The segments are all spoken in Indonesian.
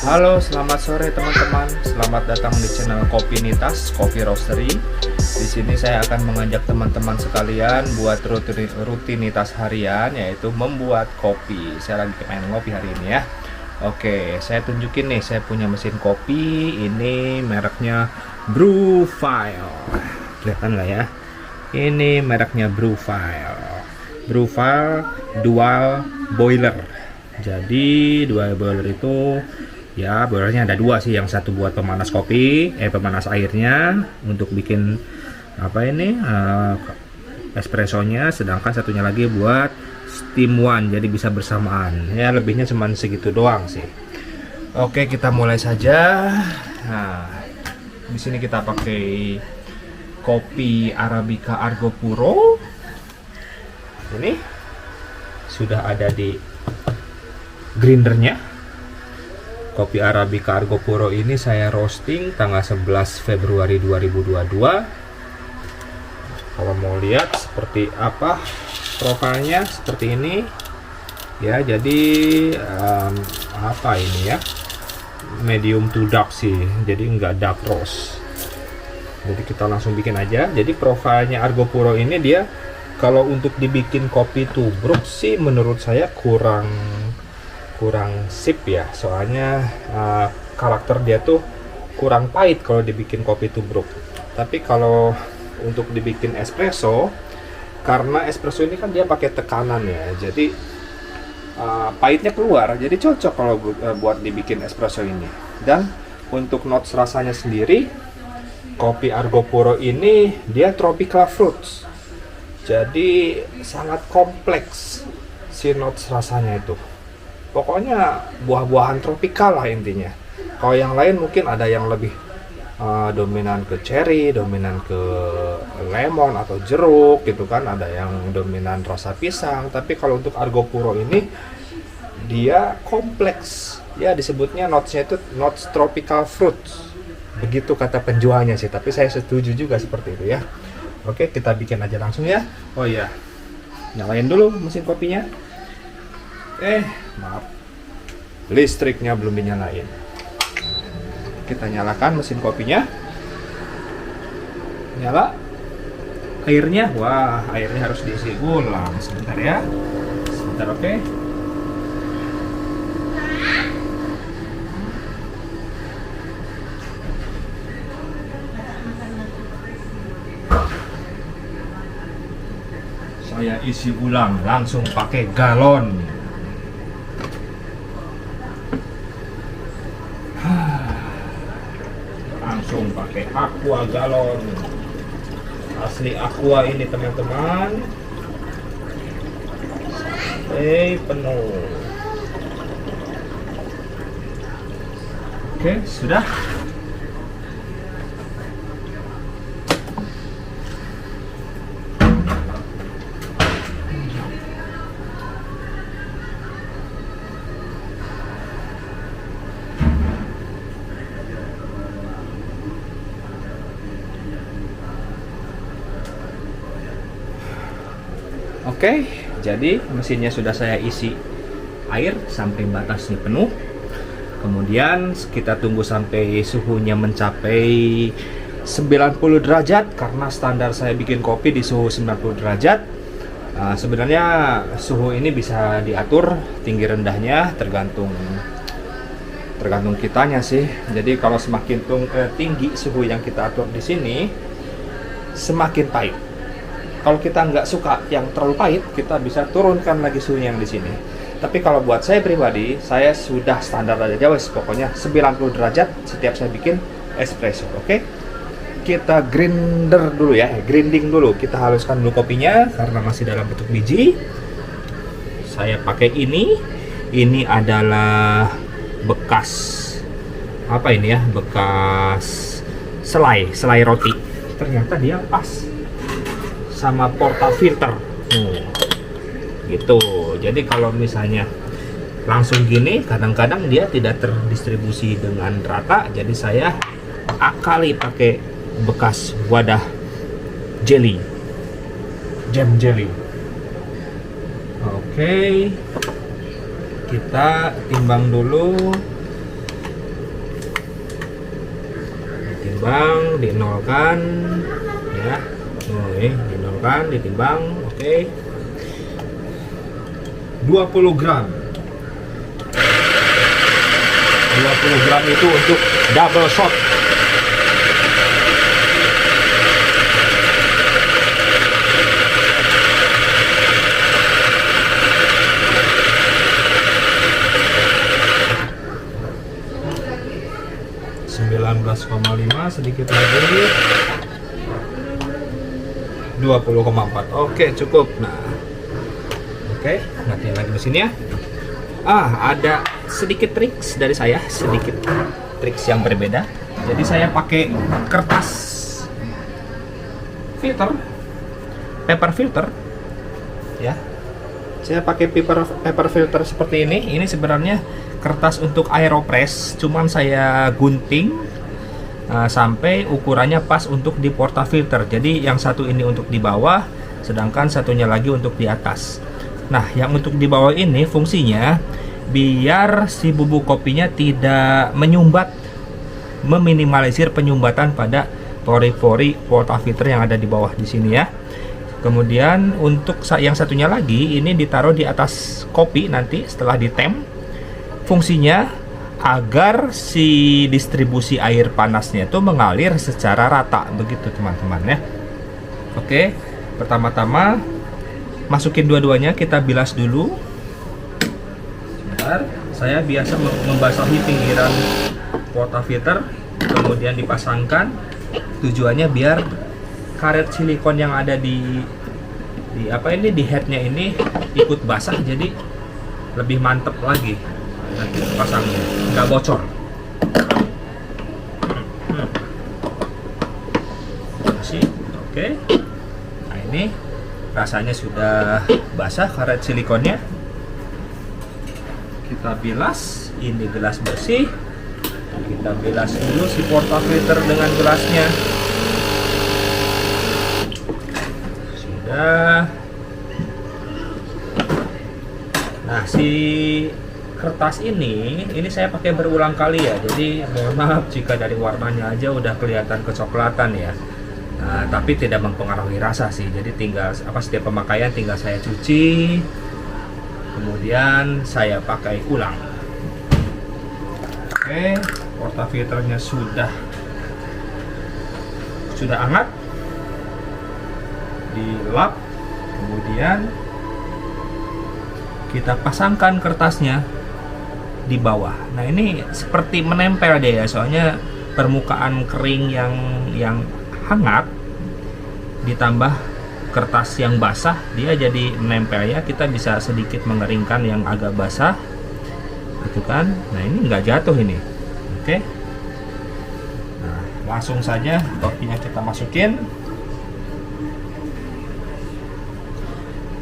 Halo, selamat sore teman-teman. Selamat datang di channel Kopi Nitas, Coffee Roastery. Di sini saya akan mengajak teman-teman sekalian buat rutinitas harian, yaitu membuat kopi. Saya lagi pengen ngopi hari ini ya. Oke, saya tunjukin nih, saya punya mesin kopi. Ini mereknya Brewfile. Kelihatan lah ya. Ini mereknya Brewfile. Brewfile Dual Boiler. Jadi dual boiler itu ya boilernya ada dua sih, yang satu buat pemanas kopi, pemanas airnya untuk bikin apa ini espressonya, sedangkan satunya lagi buat steam one, jadi bisa bersamaan. Ya lebihnya cuman segitu doang sih. Oke, kita mulai saja. Nah, di sini kita pakai kopi Arabica Argo Puro. Ini sudah ada di grindernya. Kopi Arabica Argo Puro ini saya roasting tanggal 11 Februari 2022. Kalau mau lihat seperti apa profilnya, seperti ini ya. Jadi apa ini ya, medium to dark sih, jadi nggak dark roast. Jadi kita langsung bikin aja. Jadi profilnya Argo Puro ini, dia kalau untuk dibikin kopi tubruk sih menurut saya kurang sip ya, soalnya karakter dia tuh kurang pahit kalau dibikin kopi tubruk. Tapi kalau untuk dibikin espresso, karena espresso ini kan dia pakai tekanan ya, jadi pahitnya keluar, jadi cocok kalau buat dibikin espresso ini. Dan untuk notes rasanya sendiri, kopi Argo Puro ini dia tropical fruits, jadi sangat kompleks si notes rasanya itu. Pokoknya buah-buahan tropikal lah intinya. Kalau yang lain mungkin ada yang lebih dominan ke cherry, dominan ke lemon atau jeruk gitu kan, ada yang dominan rasa pisang. Tapi kalau untuk Argo Puro ini dia kompleks ya, disebutnya notesnya itu notes tropical fruits, begitu kata penjualnya sih, tapi saya setuju juga seperti itu ya. Oke, kita bikin aja langsung ya. Oh iya, nyalain dulu mesin kopinya. Maaf, listriknya belum dinyalain. Kita nyalakan mesin kopinya. Nyala. Airnya, wah, airnya harus diisi ulang. Sebentar ya. Sebentar, oke. Saya isi ulang langsung pakai galon. Langsung pakai aqua galon, asli aqua ini teman-teman, sampai penuh. Oke, sudah. Oke, jadi mesinnya sudah saya isi air sampai batasnya penuh. Kemudian kita tunggu sampai suhunya mencapai 90 derajat, karena standar saya bikin kopi di suhu 90 derajat. Sebenarnya suhu ini bisa diatur tinggi rendahnya, tergantung kitanya sih. Jadi kalau semakin tinggi suhu yang kita atur di sini, semakin pahit. Kalau kita nggak suka yang terlalu pahit, kita bisa turunkan lagi suhunya yang di sini. Tapi kalau buat saya pribadi, saya sudah standar aja wes, pokoknya 90 derajat setiap saya bikin espresso. Oke, kita grinder dulu ya, grinding dulu. Kita haluskan dulu kopinya karena masih dalam bentuk biji. Saya pakai ini. Ini adalah bekas apa ini ya? Bekas selai roti. Ternyata dia pas sama portafilter gitu. Jadi kalau misalnya langsung gini, kadang-kadang dia tidak terdistribusi dengan rata, jadi saya akali pakai bekas wadah jam jelly. Oke, kita timbang dulu ditimbang, dinolkan ya. Dinolkan, ditimbang. Oke. 20 gram. 20 gram itu untuk double shot. Sedikit lagi 20,4. Oke, cukup. Nah, oke, ngatiin lagi mesinnya. Ada sedikit triks dari saya, sedikit triks yang berbeda. Jadi saya pakai kertas filter, paper filter ya. Saya pakai paper filter seperti ini. Ini sebenarnya kertas untuk aeropress, cuman saya gunting sampai ukurannya pas untuk di portafilter. Jadi yang satu ini untuk di bawah, sedangkan satunya lagi untuk di atas. Nah, yang untuk di bawah ini fungsinya biar si bubuk kopinya tidak menyumbat, meminimalisir penyumbatan pada pori-pori portafilter yang ada di bawah di sini ya. Kemudian untuk yang satunya lagi ini ditaruh di atas kopi nanti setelah ditem. Fungsinya agar si distribusi air panasnya itu mengalir secara rata, begitu teman-teman ya. Oke, pertama-tama masukin dua-duanya, kita bilas dulu. Sebentar, saya biasa membasahi pinggiran portafilter, kemudian dipasangkan. Tujuannya biar karet silikon yang ada di headnya ini ikut basah, jadi lebih mantep lagi nanti pasangnya, nggak bocor. Masih oke. Nah, ini rasanya sudah basah karet silikonnya. Kita bilas, ini gelas bersih. Kita bilas dulu si portafilter dengan gelasnya. Sudah. Nah, si kertas ini saya pakai berulang kali ya, jadi mohon maaf jika dari warnanya aja udah kelihatan kecoklatan ya. Nah, tapi tidak mempengaruhi rasa sih, jadi tinggal setiap pemakaian tinggal saya cuci, kemudian saya pakai ulang. Oke, portafilternya sudah hangat, dilap, kemudian kita pasangkan kertasnya di bawah. Nah, ini seperti menempel deh ya, soalnya permukaan kering yang hangat ditambah kertas yang basah, dia jadi menempel ya. Kita bisa sedikit mengeringkan yang agak basah gitu kan. Nah, ini nggak jatuh ini. Oke. Nah, langsung saja kopinya kita masukin.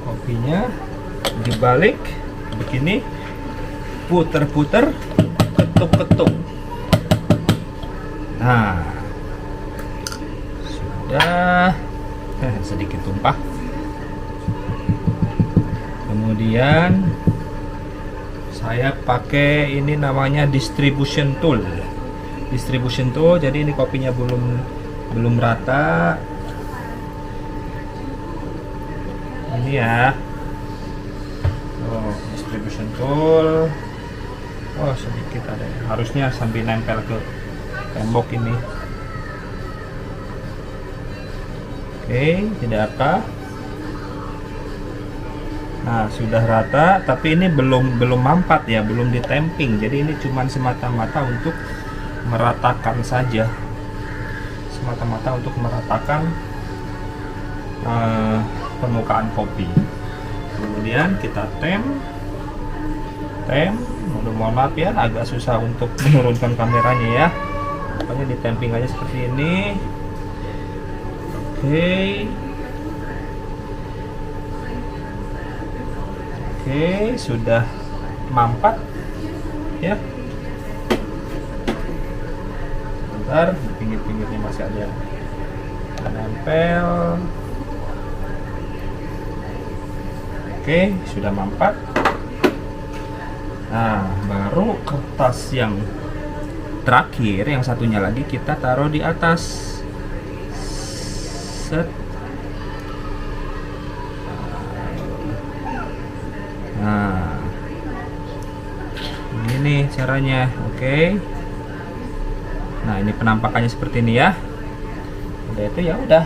Kopinya dibalik begini, puter-puter, ketuk-ketuk. Nah, sudah sedikit tumpah. Kemudian saya pakai ini namanya distribution tool. Jadi ini kopinya belum rata. Ini ya. Distribution tool. Oh, sedikit ada ya. Harusnya sambil nempel ke tembok ini. Oke, tidak apa. Nah, sudah rata, tapi ini belum mampat ya, belum ditemping. Jadi ini cuma semata-mata untuk meratakan saja. Semata-mata untuk meratakan permukaan kopi. Kemudian kita tem. Mohon maaf ya, agak susah untuk menurunkan kameranya ya. Pokoknya ditemping aja seperti ini. Oke, sudah mampat ya. Bentar, di pinggir-pinggirnya masih ada nempel. Oke, sudah mampat. Nah, baru kertas yang Terakhir yang satunya lagi kita taruh di atas. Set. Nah, ini nih caranya. Oke. Nah, ini penampakannya seperti ini ya. Udah itu ya udah.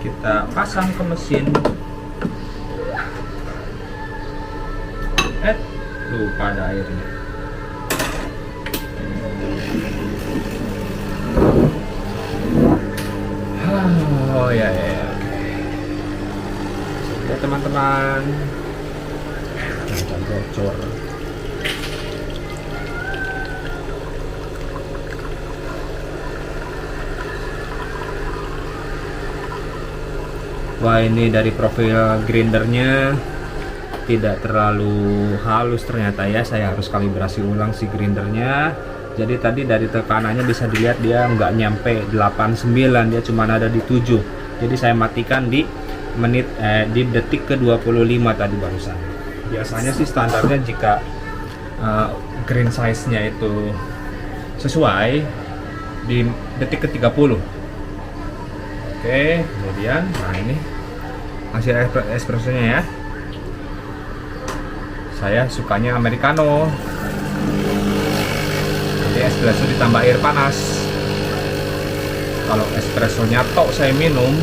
Kita pasang ke mesin. Lupa ada airnya. Oh ya ya. Ya teman-teman. Bocor. Wah, ini dari profil grindernya tidak terlalu halus ternyata ya. Saya harus kalibrasi ulang si grindernya. Jadi tadi dari tekanannya bisa dilihat dia nggak nyampe 89, dia cuma ada di 7. Jadi saya matikan di di detik ke 25 tadi barusan. Biasanya sih standarnya jika grind size-nya itu sesuai di detik ke 30. Oke, kemudian nah ini hasil espressonya ya. Saya sukanya americano. Jadi espresso ditambah air panas. Kalau espressonya tok saya minum,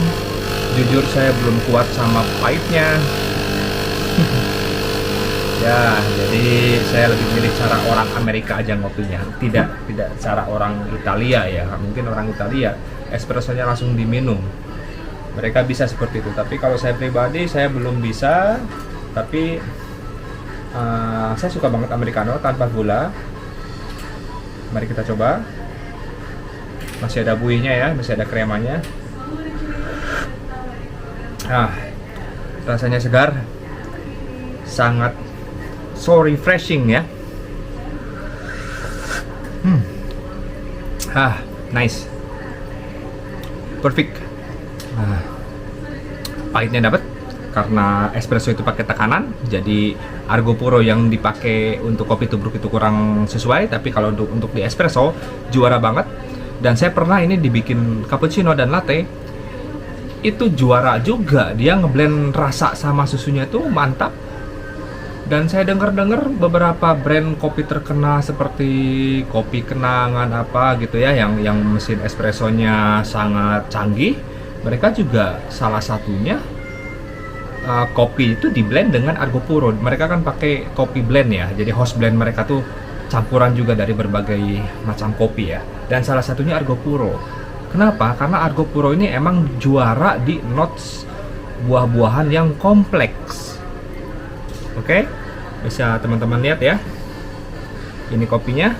jujur saya belum kuat sama pahitnya. Ya, jadi saya lebih milih cara orang Amerika aja ngopinya, tidak cara orang Italia ya. Mungkin orang Italia espressonya langsung diminum, mereka bisa seperti itu. Tapi kalau saya pribadi saya belum bisa. Tapi saya suka banget americano tanpa gula. Mari kita coba. Masih ada buihnya ya, masih ada kremanya. Rasanya segar, sangat so refreshing ya. Nice, perfect. Pahitnya dapat karena espresso itu pakai tekanan, jadi Argo Puro yang dipakai untuk kopi tubruk itu kurang sesuai. Tapi kalau untuk di espresso juara banget. Dan saya pernah ini dibikin cappuccino dan latte, itu juara juga. Dia ngeblend rasa sama susunya itu mantap. Dan saya dengar-dengar beberapa brand kopi terkenal seperti Kopi Kenangan apa gitu ya, yang mesin espressonya sangat canggih, mereka juga salah satunya kopi itu di blend dengan Argo Puro. Mereka kan pakai kopi blend ya, jadi house blend mereka tuh campuran juga dari berbagai macam kopi ya. Dan salah satunya Argo Puro. Kenapa? Karena Argo Puro ini emang juara di notes buah-buahan yang kompleks. Oke, bisa teman-teman lihat ya. Ini kopinya.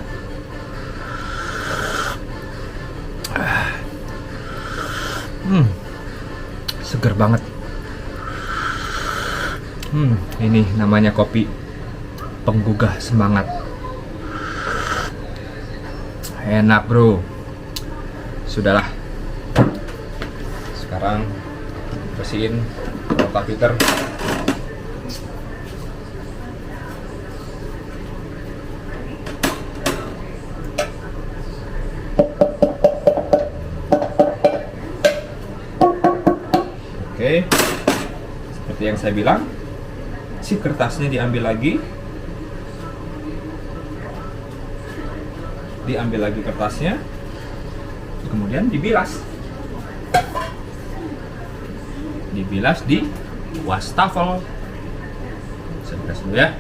Seger banget. Ini namanya kopi penggugah semangat. Enak bro. Sudahlah. Sekarang bersihin water filter. Oke, seperti yang saya bilang, si kertasnya diambil lagi kertasnya, kemudian dibilas di wastafel. Saya bilas dulu ya.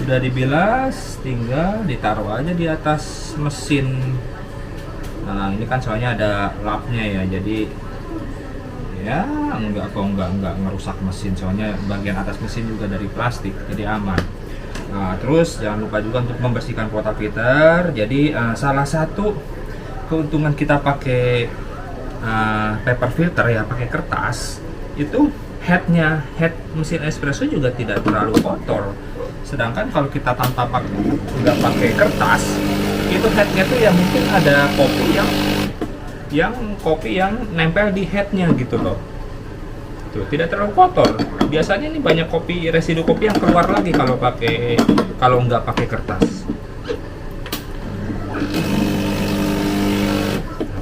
Sudah dibilas, tinggal ditaruh aja di atas mesin. Nah, ini kan soalnya ada lapnya ya, jadi ya nggak ngerusak mesin. Soalnya bagian atas mesin juga dari plastik, jadi aman. Nah, terus jangan lupa juga untuk membersihkan water filter. Jadi salah satu keuntungan kita pakai paper filter ya, pakai kertas itu head mesin espresso juga tidak terlalu kotor. Sedangkan kalau kita nggak pakai kertas, itu headnya tuh ya mungkin ada kopi yang nempel di headnya gitu loh. Tuh, tidak terlalu kotor. Biasanya ini banyak residu kopi yang keluar lagi kalau nggak pakai kertas.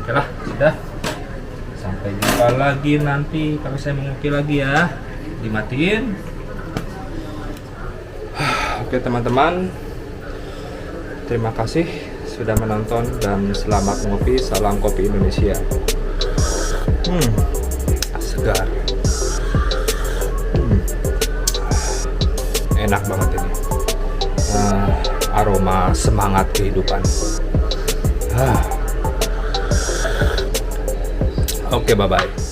Oke lah, sudah. Sampai jumpa lagi nanti kalau saya mengukir lagi ya. Dimatiin. Oke teman-teman, terima kasih sudah menonton dan selamat ngopi. Salam kopi Indonesia. Segar. Enak banget ini. Aroma semangat kehidupan. Oke, bye-bye.